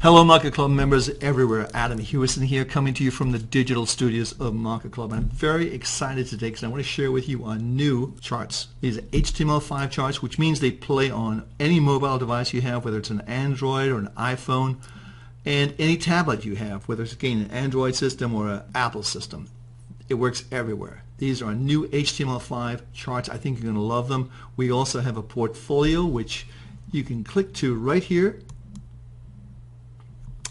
Hello Market Club members everywhere. Adam Hewison here, coming to you from the digital studios of Market Club. I'm very excited today because I want to share with you our new charts. These are HTML5 charts, which means they play on any mobile device you have, whether it's an Android or an iPhone, and any tablet you have, whether it's again an Android system or an Apple system. It works everywhere. These are new HTML5 charts. I think you're going to love them. We also have a portfolio which you can click to right here.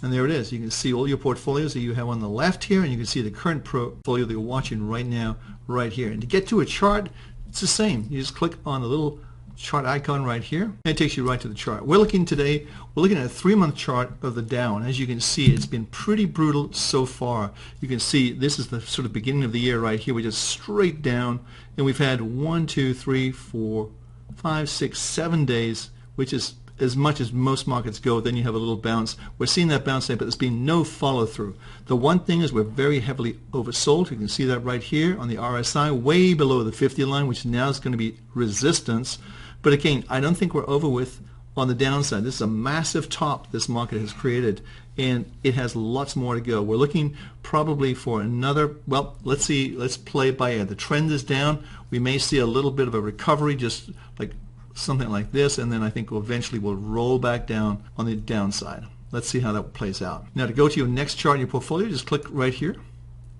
And there it is. You can see all your portfolios that you have on the left here, and you can see the current portfolio that you're watching right now right here. And to get to a chart, it's the same. You just click on the little chart icon right here, and it takes you right to the chart. We're looking at a 3-month chart of the Dow, and as you can see, it's been pretty brutal so far. You can see this is the sort of beginning of the year right here. We're just straight down, and we've had 1, 2, 3, 4, 5, 6, 7 days, which is as much as most markets go. Then you have a little bounce. We're seeing that bounce there, but there's been no follow-through. The one thing is we're very heavily oversold. You can see that right here on the RSI, way below the 50 line, which now is going to be resistance. But again, I don't think we're over with on the downside. This is a massive top this market has created, and it has lots more to go. We're looking probably for another, well, let's see, let's play it by ear. The trend is down. We may see a little bit of a recovery, just like something like this, and then I think eventually we'll roll back down on the downside. Let's see how that plays out. Now to go to your next chart in your portfolio, just click right here,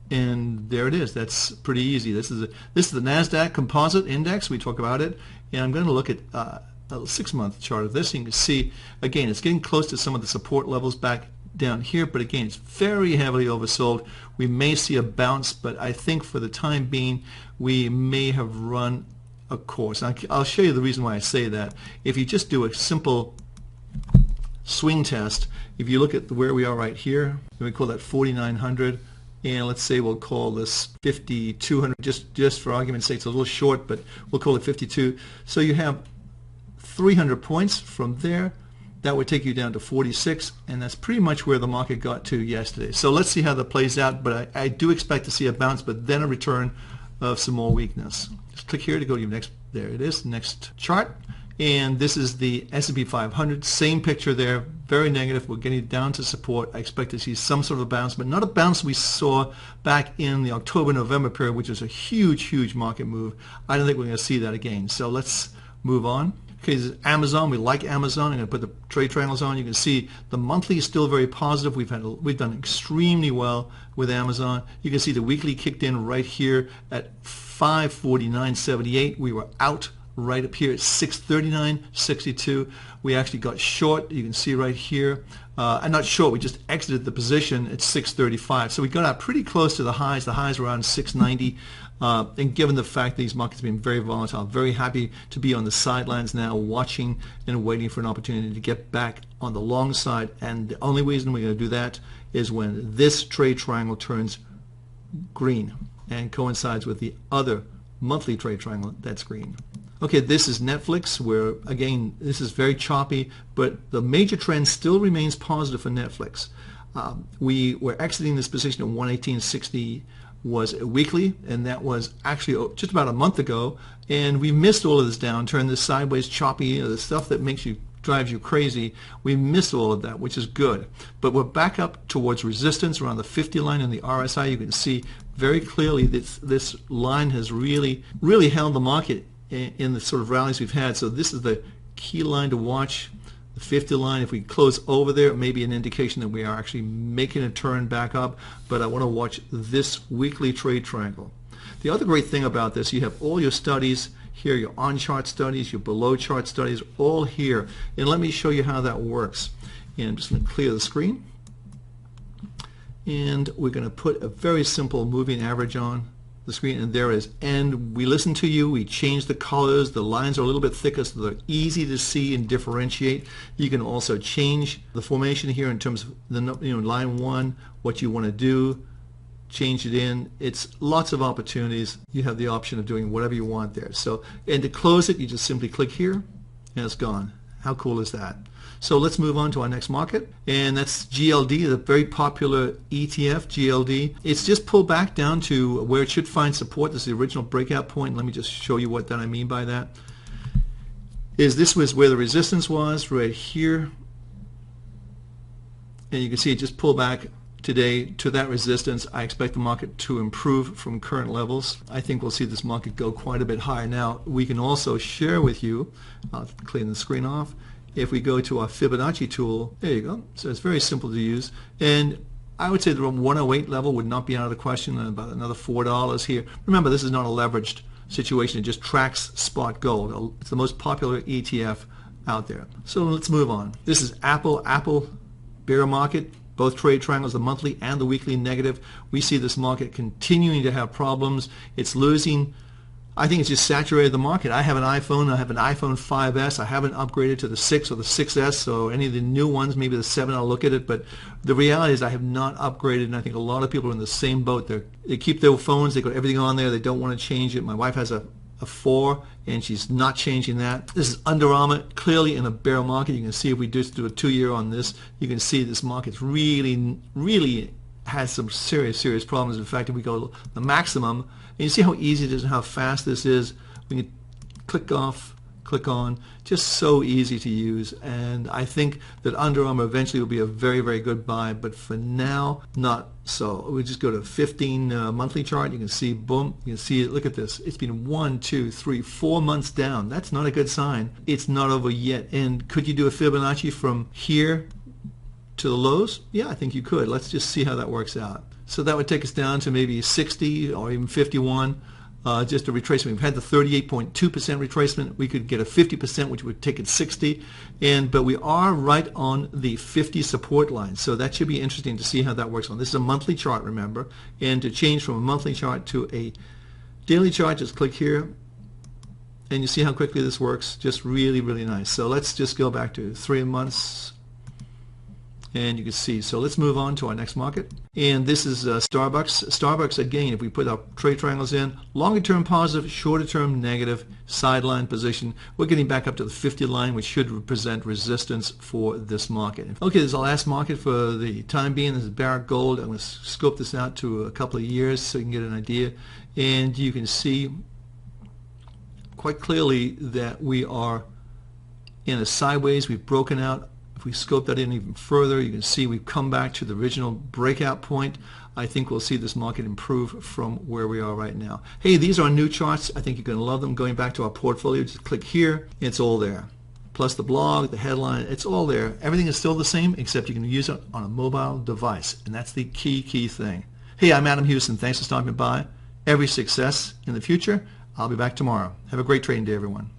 and there it is. That's pretty easy. This is the NASDAQ Composite Index. We talk about it, and I'm going to look at a 6-month chart of this. You can see again it's getting close to some of the support levels back down here, but again it's very heavily oversold. We may see a bounce, but I think for the time being we may have run a course. I'll show you the reason why I say that. If you just do a simple swing test, if you look at where we are right here, we call that 4,900, and let's say we'll call this 5,200, just for argument's sake. It's a little short, but we'll call it 52. So you have 300 points from there. That would take you down to 46, and that's pretty much where the market got to yesterday. So let's see how that plays out, but I do expect to see a bounce, but then a return of some more weakness. Just click here to go to your next, there it is, next chart. And this is the S&P 500, same picture there, very negative. We're getting down to support. I expect to see some sort of a bounce, but not a bounce we saw back in the October-November period, which was a huge market move. I don't think we're going to see that again. So let's move on. Okay, this is Amazon. We like Amazon. I'm going to put the trade triangles on. You can see the monthly is still very positive. We've done extremely well with Amazon. You can see the weekly kicked in right here at 549.78. We were out right up here at 639.62. We actually got short. You can see right here. And not short, we just exited the position at 635. So we got out pretty close to the highs. The highs were around 690. And given the fact that these markets have been very volatile, I'm very happy to be on the sidelines now, watching and waiting for an opportunity to get back on the long side. And the only reason we're going to do that is when this trade triangle turns green and coincides with the other monthly trade triangle that's green. Okay, this is Netflix, where again this is very choppy, but the major trend still remains positive for Netflix. We were exiting this position at 118.60 was a weekly, and that was actually just about a month ago, and we missed all of this downturn, this sideways choppy, the stuff that drives you crazy. We missed all of that, which is good. But we're back up towards resistance around the 50 line in the RSI. You can see very clearly that this line has really held the market in the sort of rallies we've had. So this is the key line to watch, the 50 line. If we close over there, it may be an indication that we are actually making a turn back up, but I want to watch this weekly trade triangle. The other great thing about this, you have all your studies here, your on-chart studies, your below-chart studies, all here. And let me show you how that works. And I'm just going to clear the screen. And we're going to put a very simple moving average on the screen, and there it is. And we listen to you. We change the colors. The lines are a little bit thicker, so they're easy to see and differentiate. You can also change the formation here in terms of the line 1, what you want to do, change it in. It's lots of opportunities. You have the option of doing whatever you want there. So, and to close it, you just simply click here, and it's gone. How cool is that? So let's move on to our next market, and that's GLD, the very popular ETF, GLD. It's just pulled back down to where it should find support. This is the original breakout point. Let me just show you what I mean by that. This was where the resistance was, right here. and you can see it just pulled back today to that resistance. I expect the market to improve from current levels. I think we'll see this market go quite a bit higher. Now, we can also share with you, I'll clean the screen off, if we go to our Fibonacci tool, there you go. So it's very simple to use. And I would say the 108 level would not be out of the question, and about another $4 here. Remember, this is not a leveraged situation. It just tracks spot gold. It's the most popular ETF out there. So let's move on. This is Apple bear market. Both trade triangles, the monthly and the weekly negative. We see this market continuing to have problems. It's losing. I think it's just saturated the market. I have an iPhone. I have an iPhone 5S. I haven't upgraded to the 6 or the 6S, so any of the new ones, maybe the 7, I'll look at it. But the reality is I have not upgraded, and I think a lot of people are in the same boat. They keep their phones. They got everything on there. They don't want to change it. My wife has a 4, and she's not changing that. This is Under Armour, clearly in a bear market. You can see if we just do a 2-year on this, you can see this market's really has some serious problems. In fact, if we go the maximum, and you see how easy it is and how fast this is. We can click off, click on, just so easy to use. And I think that Under Armour eventually will be a very good buy, but for now, not so. We just go to 15 monthly chart. You can see, boom, you can see it. Look at this. It's been 1, 2, 3, 4 months down. That's not a good sign. It's not over yet. And could you do a Fibonacci from here to the lows? Yeah, I think you could. Let's just see how that works out. So that would take us down to maybe 60 or even 51. Just a retracement. We've had the 38.2% retracement. We could get a 50%, which would take it 60. But we are right on the 50 support line. So that should be interesting to see how that works on. This is a monthly chart, remember. And to change from a monthly chart to a daily chart, just click here. And you see how quickly this works. Just really nice. So let's just go back to 3 months. And you can see. So let's move on to our next market. And this is Starbucks. Starbucks, again, if we put our trade triangles in, longer term positive, shorter term negative, sideline position. We're getting back up to the 50 line, which should represent resistance for this market. Okay, this is the last market for the time being. This is Barrick Gold. I'm going to scope this out to a couple of years so you can get an idea. And you can see quite clearly that we are in a sideways. We've broken out. If we scope that in even further, you can see we've come back to the original breakout point. I think we'll see this market improve from where we are right now. Hey, these are new charts. I think you're going to love them. Going back to our portfolio, just click here. It's all there. Plus the blog, the headline, it's all there. Everything is still the same, except you can use it on a mobile device. And that's the key thing. Hey, I'm Adam Houston. Thanks for stopping by. Every success in the future. I'll be back tomorrow. Have a great trading day, everyone.